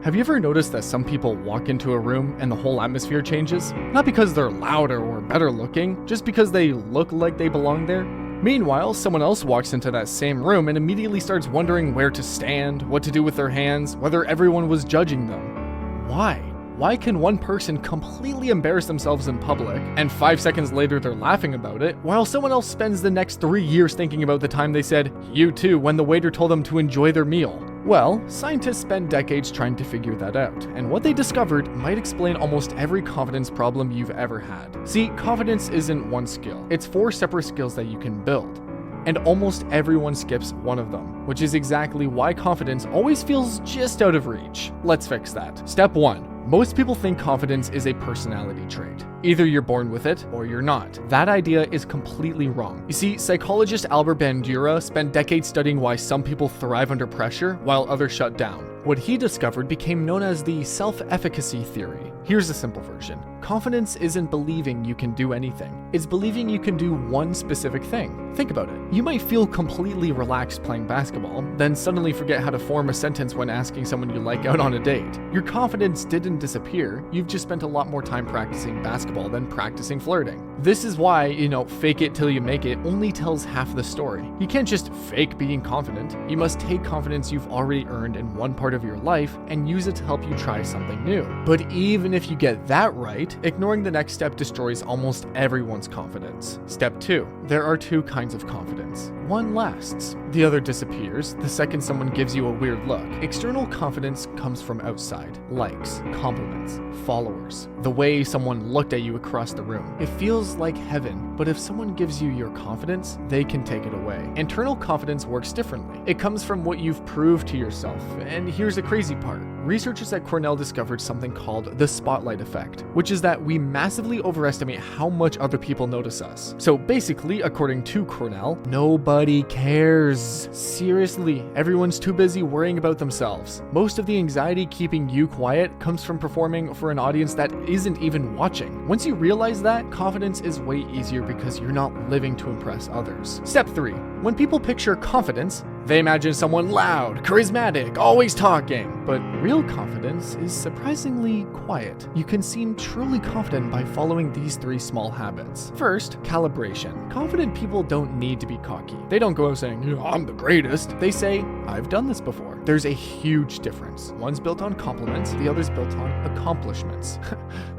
Have you ever noticed that some people walk into a room and the whole atmosphere changes? Not because they're louder or better looking, just because they look like they belong there? Meanwhile, someone else walks into that same room and immediately starts wondering where to stand, what to do with their hands, whether everyone was judging them. Why? Why can one person completely embarrass themselves in public, and 5 seconds later they're laughing about it, while someone else spends the next 3 years thinking about the time they said, "you too," when the waiter told them to enjoy their meal? Well, scientists spent decades trying to figure that out, and what they discovered might explain almost every confidence problem you've ever had. See, confidence isn't one skill, it's 4 separate skills that you can build. And almost everyone skips one of them, which is exactly why confidence always feels just out of reach. Let's fix that. Step 1. Most people think confidence is a personality trait. Either you're born with it or you're not. That idea is completely wrong. You see, psychologist Albert Bandura spent decades studying why some people thrive under pressure while others shut down. What he discovered became known as the self-efficacy theory. Here's a simple version. Confidence isn't believing you can do anything. It's believing you can do one specific thing. Think about it. You might feel completely relaxed playing basketball, then suddenly forget how to form a sentence when asking someone you like out on a date. Your confidence didn't disappear. You've just spent a lot more time practicing basketball than practicing flirting. This is why, fake it till you make it only tells half the story. You can't just fake being confident. You must take confidence you've already earned in one part of your life and use it to help you try something new. But even if you get that right, ignoring the next step destroys almost everyone's confidence. Step 2. There are 2 kinds of confidence. One lasts. The other disappears the second someone gives you a weird look. External confidence comes from outside. Likes, compliments, followers. The way someone looked at you across the room. It feels like heaven, but if someone gives you your confidence, they can take it away. Internal confidence works differently. It comes from what you've proved to yourself. And here's the crazy part. Researchers at Cornell discovered something called the spotlight effect, which is that we massively overestimate how much other people notice us. So basically, according to Cornell, nobody cares. Seriously, everyone's too busy worrying about themselves. Most of the anxiety keeping you quiet comes from performing for an audience that isn't even watching. Once you realize that, confidence is way easier because you're not living to impress others. Step 3. When people picture confidence, they imagine someone loud, charismatic, always talking. But real confidence is surprisingly quiet. You can seem truly confident by following these 3 small habits. First, calibration. Confident people don't need to be cocky. They don't go out saying, "I'm the greatest." They say, "I've done this before." There's a huge difference. One's built on compliments, the other's built on accomplishments.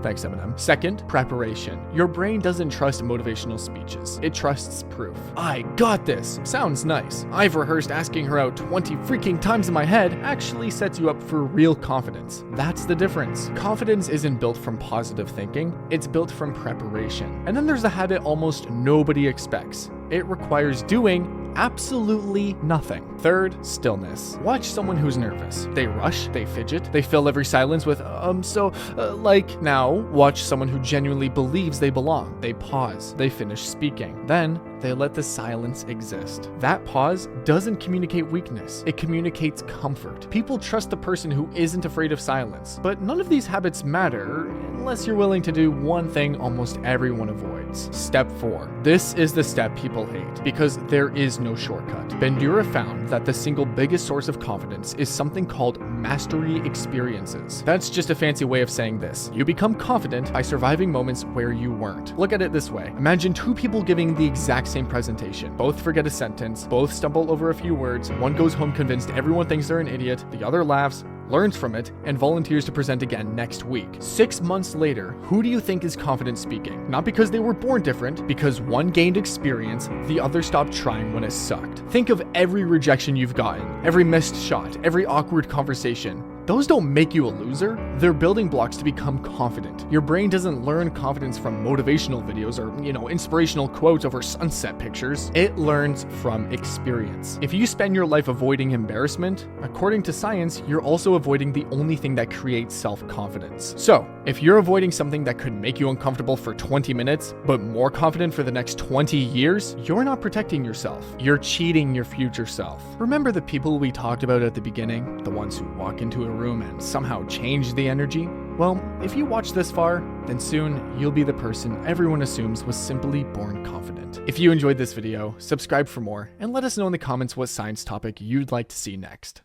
Thanks, Eminem. Second, preparation. Your brain doesn't trust motivational speeches. It trusts proof. "I got this." Sounds nice. "I've rehearsed asking her out 20 freaking times in my head," actually sets you up for real confidence. That's the difference. Confidence isn't built from positive thinking, it's built from preparation. And then there's a habit almost nobody expects. It requires doing absolutely nothing. Third, stillness. Watch someone who's nervous. They rush, they fidget, they fill every silence with, Now, watch someone who genuinely believes they belong. They pause, they finish speaking. Then, they let the silence exist. That pause doesn't communicate weakness, it communicates comfort. People trust the person who isn't afraid of silence. But none of these habits matter unless you're willing to do one thing almost everyone avoids. Step 4. This is the step people hate, because there is no shortcut. Bandura found that the single biggest source of confidence is something called mastery experiences. That's just a fancy way of saying this. You become confident by surviving moments where you weren't. Look at it this way. Imagine 2 people giving the exact same presentation. Both forget a sentence, both stumble over a few words, one goes home convinced everyone thinks they're an idiot, the other laughs, learns from it, and volunteers to present again next week. 6 months later, who do you think is confident speaking? Not because they were born different, because one gained experience, the other stopped trying when it sucked. Think of every rejection you've gotten, every missed shot, every awkward conversation. Those don't make you a loser. They're building blocks to become confident. Your brain doesn't learn confidence from motivational videos or, inspirational quotes over sunset pictures. It learns from experience. If you spend your life avoiding embarrassment, according to science, you're also avoiding the only thing that creates self-confidence. So, if you're avoiding something that could make you uncomfortable for 20 minutes, but more confident for the next 20 years, you're not protecting yourself. You're cheating your future self. Remember the people we talked about at the beginning? The ones who walk into a room and somehow change the energy? Well, if you watch this far, then soon you'll be the person everyone assumes was simply born confident. If you enjoyed this video, subscribe for more, and let us know in the comments what science topic you'd like to see next.